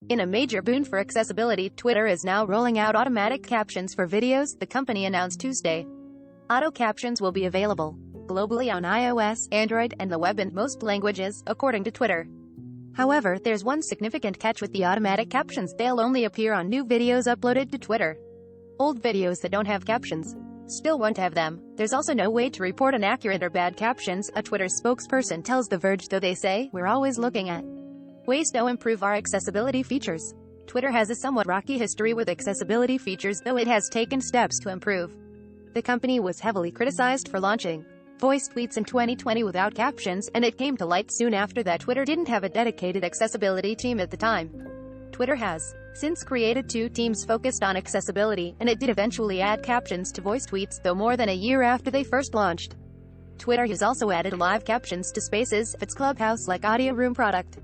In a major boon for accessibility, Twitter is now rolling out automatic captions for videos, the company announced Tuesday. Auto captions will be available globally on iOS, Android, and the web in most languages, according to Twitter. However, there's one significant catch with the automatic captions: they'll only appear on new videos uploaded to Twitter. Old videos that don't have captions still won't have them. There's also no way to report inaccurate or bad captions, a Twitter spokesperson tells The Verge, though they say, "We're always looking at ways to improve our accessibility features." Twitter has a somewhat rocky history with accessibility features, though it has taken steps to improve. The company was heavily criticized for launching voice tweets in 2020 without captions, and it came to light soon after that Twitter didn't have a dedicated accessibility team at the time. Twitter has since created two teams focused on accessibility, and it did eventually add captions to voice tweets, though more than a year after they first launched. Twitter has also added live captions to Spaces, its Clubhouse-like audio room product.